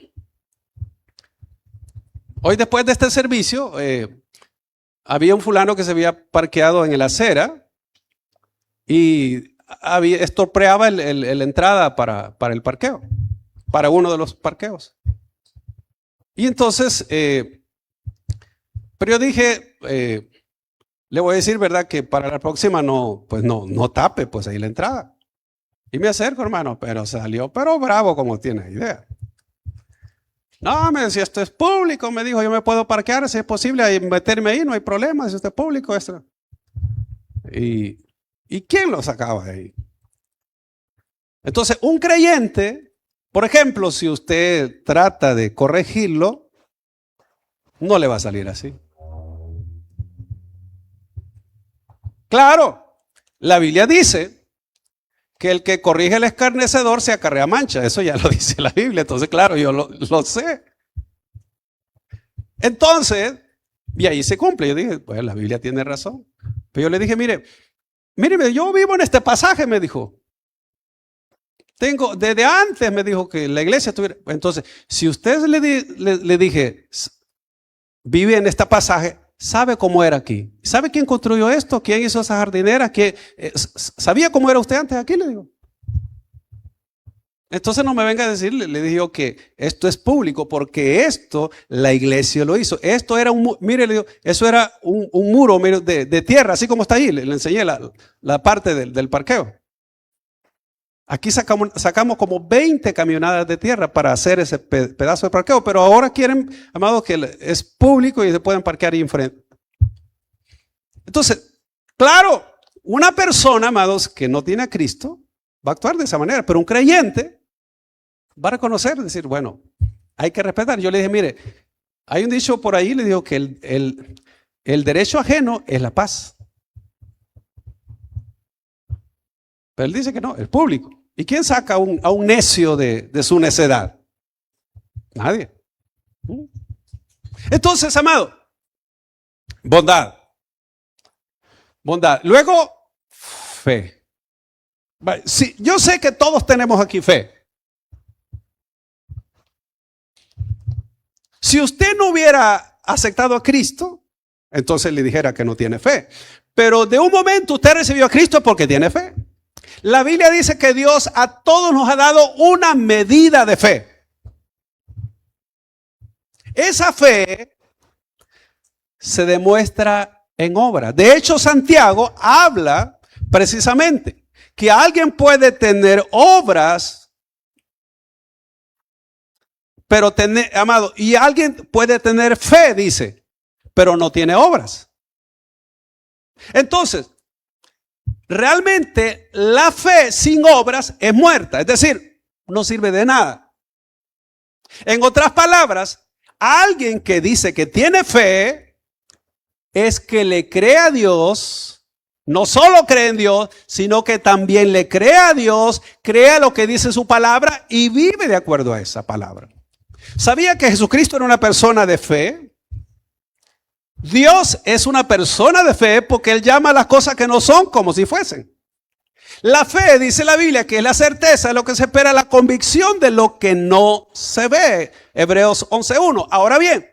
Hoy después de este servicio, había un fulano que se había parqueado en la acera y estropeaba la entrada para el parqueo, para uno de los parqueos. Y entonces, pero yo dije, le voy a decir, ¿verdad? Que para la próxima no tape pues ahí la entrada. Y me acerco, hermano, pero salió, pero bravo como tiene idea. No, me decía, esto es público, me dijo, yo me puedo parquear, si es posible, meterme ahí, no hay problema, si esto es público, esto. ¿Y quién lo sacaba de ahí? Entonces, un creyente, por ejemplo, si usted trata de corregirlo, no le va a salir así. Claro, la Biblia dice que el que corrige al escarnecedor se acarrea mancha. Eso ya lo dice la Biblia. Entonces, claro, yo lo sé. Entonces, y ahí se cumple. Yo dije, pues la Biblia tiene razón. Pero yo le dije, mire, yo vivo en este pasaje, me dijo. Desde antes me dijo que la iglesia tuviera. Entonces, si usted le dije, vive en este pasaje, sabe cómo era aquí. ¿Sabe quién construyó esto? ¿Quién hizo esa jardinera? ¿Sabía cómo era usted antes aquí? Le digo. Entonces no me venga a decir, le dije yo que esto es público, porque esto la iglesia lo hizo. Esto era mire, le digo, eso era un muro de tierra, así como está ahí. Le enseñé la parte del parqueo. Aquí sacamos como 20 camionadas de tierra para hacer ese pedazo de parqueo, pero ahora quieren, amados, que es público y se pueden parquear ahí enfrente. Entonces, claro, una persona, amados, que no tiene a Cristo, va a actuar de esa manera, pero un creyente va a reconocer, decir, bueno, hay que respetar. Yo le dije, mire, hay un dicho por ahí, le digo que el derecho ajeno es la paz. Él dice que no, el público. ¿Y quién saca a un necio de su necedad? Nadie. Entonces, amado, bondad. Bondad. Luego, fe. Sí, yo sé que todos tenemos aquí fe. Si usted no hubiera aceptado a Cristo, entonces le dijera que no tiene fe. Pero de un momento usted recibió a Cristo porque tiene fe. La Biblia dice que Dios a todos nos ha dado una medida de fe. Esa fe se demuestra en obra. De hecho, Santiago habla precisamente que alguien puede tener obras, pero amado, y alguien puede tener fe, dice, pero no tiene obras. Entonces, realmente la fe sin obras es muerta, es decir, no sirve de nada. En otras palabras, alguien que dice que tiene fe es que le cree a Dios, no solo cree en Dios, sino que también le cree a Dios, cree lo que dice su palabra y vive de acuerdo a esa palabra. ¿Sabía que Jesucristo era una persona de fe? Dios es una persona de fe porque Él llama a las cosas que no son como si fuesen. La fe, dice la Biblia, que es la certeza de lo que se espera, la convicción de lo que no se ve. Hebreos 11:1. Ahora bien,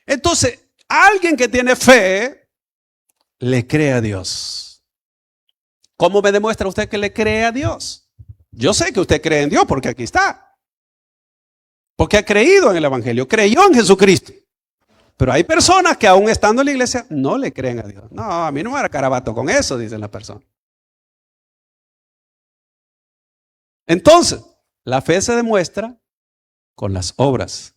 entonces, alguien que tiene fe, le cree a Dios. ¿Cómo me demuestra usted que le cree a Dios? Yo sé que usted cree en Dios porque aquí está. Porque ha creído en el Evangelio, creyó en Jesucristo. Pero hay personas que aún estando en la iglesia no le creen a Dios. No, a mí no me hará carabato con eso, dicen las personas. Entonces, la fe se demuestra con las obras.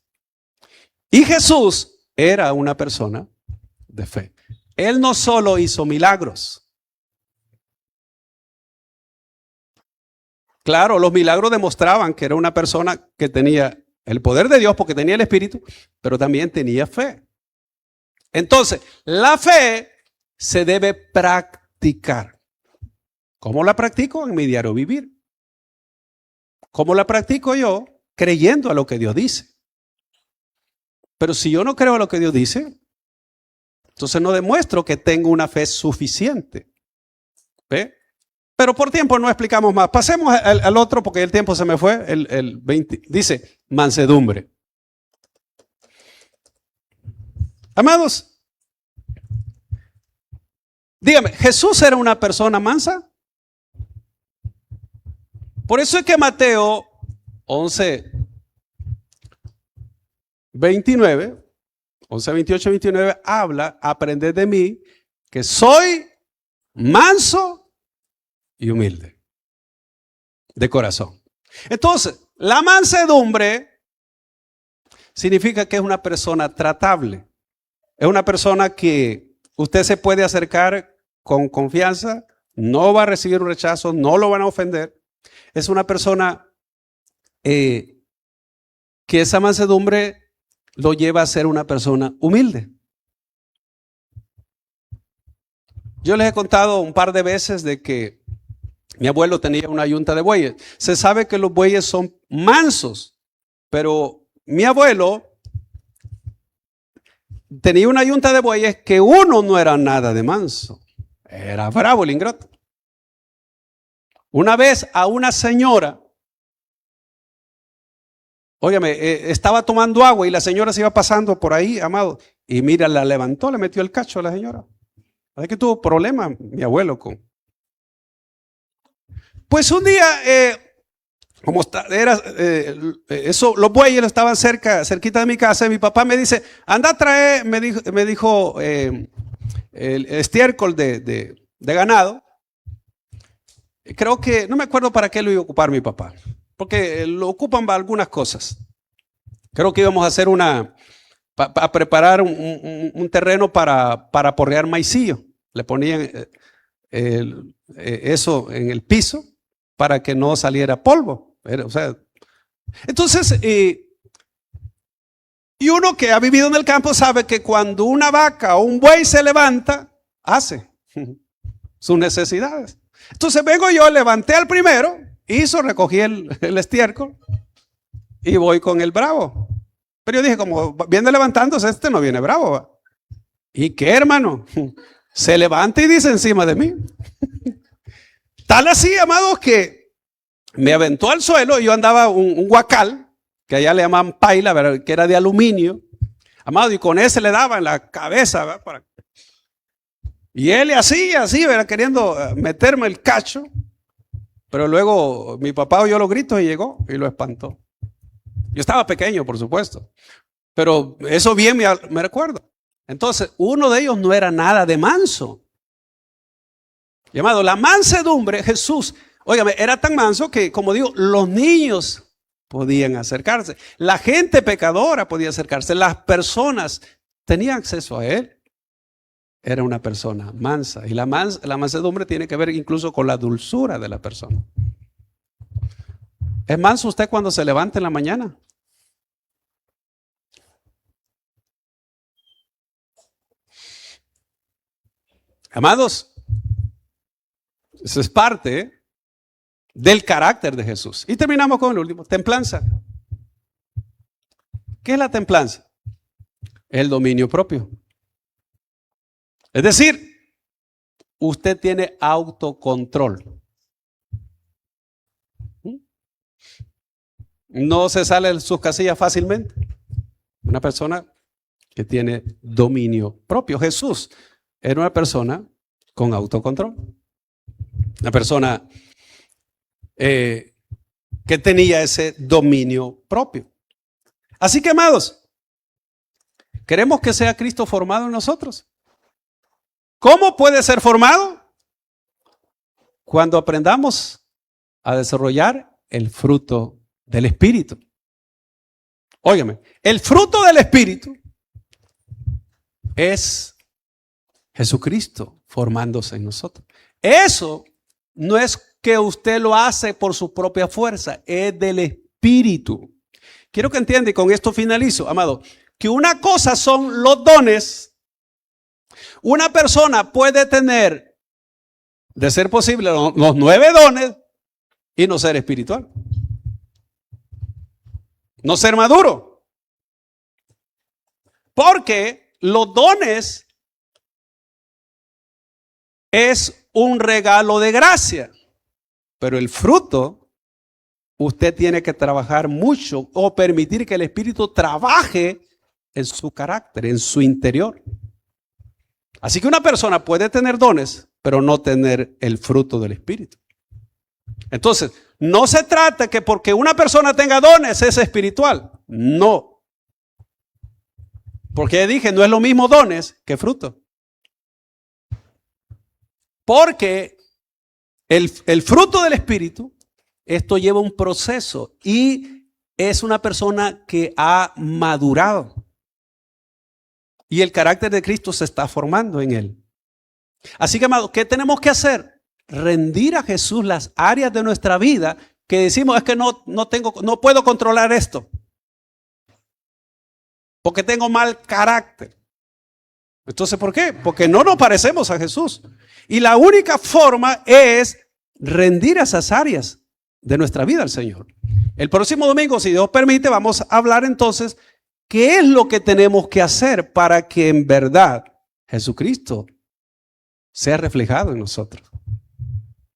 Y Jesús era una persona de fe. Él no solo hizo milagros. Claro, los milagros demostraban que era una persona que tenía el poder de Dios porque tenía el Espíritu, pero también tenía fe. Entonces, la fe se debe practicar. ¿Cómo la practico? En mi diario vivir. ¿Cómo la practico yo? Creyendo a lo que Dios dice. Pero si yo no creo a lo que Dios dice, entonces no demuestro que tengo una fe suficiente. ¿Ve? Pero por tiempo no explicamos más. Pasemos al otro porque el tiempo se me fue. El 20, dice mansedumbre. Amados, dígame, ¿Jesús era una persona mansa? Por eso es que Mateo 11:29, 11:28-29 habla, aprended de mí, que soy manso y humilde de corazón. Entonces, la mansedumbre significa que es una persona tratable. Es una persona que usted se puede acercar con confianza, no va a recibir un rechazo, no lo van a ofender. Es una persona que esa mansedumbre lo lleva a ser una persona humilde. Yo les he contado un par de veces de que mi abuelo tenía una yunta de bueyes. Se sabe que los bueyes son mansos, pero mi abuelo tenía una yunta de bueyes que uno no era nada de manso. Era bravo el ingrato. Una vez a una señora, óigame, estaba tomando agua y la señora se iba pasando por ahí, amado, y mira, la levantó, le metió el cacho a la señora. Así que tuvo problemas mi abuelo con. Pues un día, como era, los bueyes estaban cerquita de mi casa, y mi papá me dice, anda a traer, me dijo el estiércol de ganado. Creo que, no me acuerdo para qué lo iba a ocupar mi papá, porque lo ocupan para algunas cosas. Creo que íbamos a hacer a preparar un terreno para porrear maicillo. Le ponían eso en el piso para que no saliera polvo. O sea, entonces, y uno que ha vivido en el campo sabe que cuando una vaca o un buey se levanta, hace sus necesidades. Entonces vengo yo, levanté al primero, recogí el estiércol y voy con el bravo. Pero yo dije, como viene levantándose, este no viene bravo, ¿va? ¿Y qué, hermano? Se levanta y dice encima de mí. Tal así, amados, que me aventó al suelo y yo andaba un guacal, que allá le llaman paila, ¿verdad? Que era de aluminio. Amado, y con ese le daba en la cabeza, ¿verdad? Y él así, ¿verdad? Queriendo meterme el cacho. Pero luego mi papá oyó los gritos y llegó y lo espantó. Yo estaba pequeño, por supuesto. Pero eso bien me recuerdo. Entonces, uno de ellos no era nada de manso. Llamado la mansedumbre, Jesús, óigame, era tan manso que, como digo, los niños podían acercarse. La gente pecadora podía acercarse. Las personas tenían acceso a él. Era una persona mansa. Y la mansedumbre tiene que ver incluso con la dulzura de la persona. ¿Es manso usted cuando se levanta en la mañana? Amados, eso es parte del carácter de Jesús. Y terminamos con el último, templanza. ¿Qué es la templanza? El dominio propio. Es decir, usted tiene autocontrol. No se sale de sus casillas fácilmente. Una persona que tiene dominio propio. Jesús era una persona con autocontrol. Una persona que tenía ese dominio propio. Así que, amados, queremos que sea Cristo formado en nosotros. ¿Cómo puede ser formado? Cuando aprendamos a desarrollar el fruto del Espíritu. Óigame, el fruto del Espíritu es Jesucristo formándose en nosotros. Eso no es que usted lo hace por su propia fuerza, es del Espíritu. Quiero que entienda, y con esto finalizo, amado, que una cosa son los dones. Una persona puede tener, de ser posible, los 9 dones y no ser espiritual. No ser maduro. Porque los dones es un regalo de gracia. Pero el fruto, usted tiene que trabajar mucho o permitir que el Espíritu trabaje en su carácter, en su interior. Así que una persona puede tener dones, pero no tener el fruto del Espíritu. Entonces, no se trata que porque una persona tenga dones es espiritual. No. Porque dije, no es lo mismo dones que fruto. Porque el fruto del Espíritu, esto lleva un proceso y es una persona que ha madurado. Y el carácter de Cristo se está formando en él. Así que, amados, ¿qué tenemos que hacer? Rendir a Jesús las áreas de nuestra vida que decimos, es que no puedo controlar esto. Porque tengo mal carácter. Entonces, ¿por qué? Porque no nos parecemos a Jesús. Y la única forma es rendir esas áreas de nuestra vida al Señor. El próximo domingo, si Dios permite, vamos a hablar entonces qué es lo que tenemos que hacer para que en verdad Jesucristo sea reflejado en nosotros.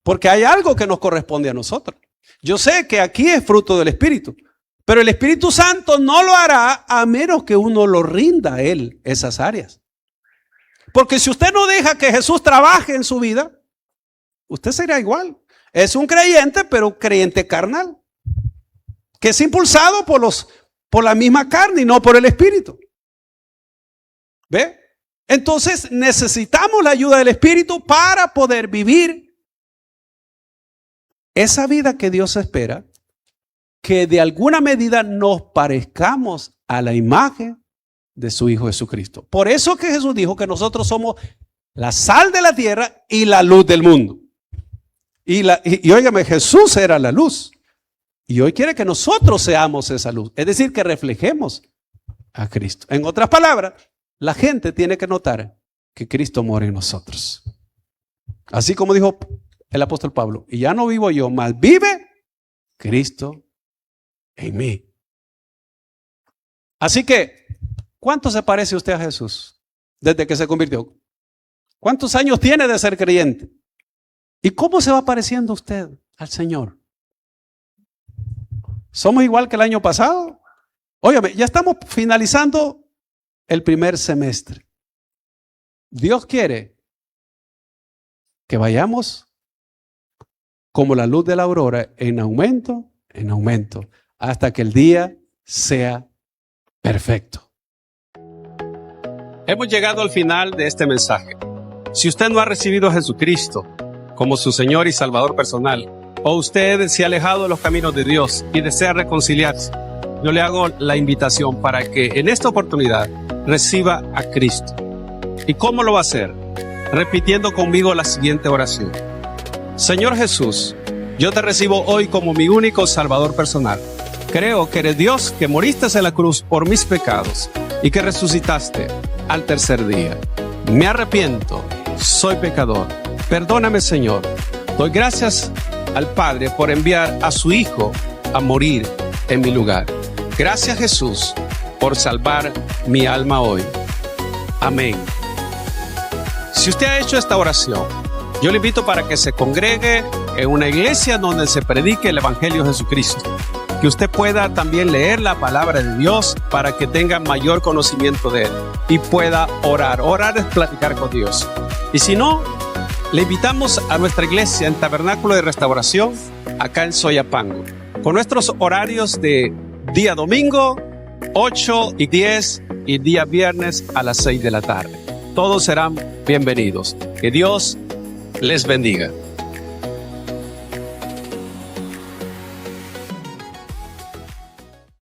Porque hay algo que nos corresponde a nosotros. Yo sé que aquí es fruto del Espíritu, pero el Espíritu Santo no lo hará a menos que uno lo rinda a Él esas áreas. Porque si usted no deja que Jesús trabaje en su vida, usted será igual. Es un creyente, pero creyente carnal, que es impulsado por la misma carne y no por el Espíritu. ¿Ve? Entonces necesitamos la ayuda del Espíritu para poder vivir esa vida que Dios espera, que de alguna medida nos parezcamos a la imagen de su Hijo Jesucristo. Por eso que Jesús dijo que nosotros somos la sal de la tierra y la luz del mundo. Y óigame, Jesús era la luz. Y hoy quiere que nosotros seamos esa luz. Es decir, que reflejemos a Cristo. En otras palabras, la gente tiene que notar que Cristo mora en nosotros. Así como dijo el apóstol Pablo, y ya no vivo yo, mas vive Cristo en mí. Así que, ¿cuánto se parece usted a Jesús desde que se convirtió? ¿Cuántos años tiene de ser creyente? ¿Y cómo se va pareciendo usted al Señor? ¿Somos igual que el año pasado? Óigame, ya estamos finalizando el primer semestre. Dios quiere que vayamos como la luz de la aurora, en aumento, hasta que el día sea perfecto. Hemos llegado al final de este mensaje. Si usted no ha recibido a Jesucristo como su Señor y Salvador personal, o usted se ha alejado de los caminos de Dios y desea reconciliarse, yo le hago la invitación para que en esta oportunidad reciba a Cristo. ¿Y cómo lo va a hacer? Repitiendo conmigo la siguiente oración. Señor Jesús, yo te recibo hoy como mi único Salvador personal. Creo que eres Dios, que moriste en la cruz por mis pecados y que resucitaste al tercer día. Me arrepiento, soy pecador. Perdóname, Señor. Doy gracias al Padre por enviar a su Hijo a morir en mi lugar. Gracias, Jesús, por salvar mi alma hoy. Amén. Si usted ha hecho esta oración, yo le invito para que se congregue en una iglesia donde se predique el Evangelio de Jesucristo. Que usted pueda también leer la palabra de Dios para que tenga mayor conocimiento de Él y pueda orar. Orar es platicar con Dios. Y si no, le invitamos a nuestra iglesia en Tabernáculo de Restauración, acá en Soyapango, con nuestros horarios de día domingo, 8 y 10, y día viernes a las 6 de la tarde. Todos serán bienvenidos. Que Dios les bendiga.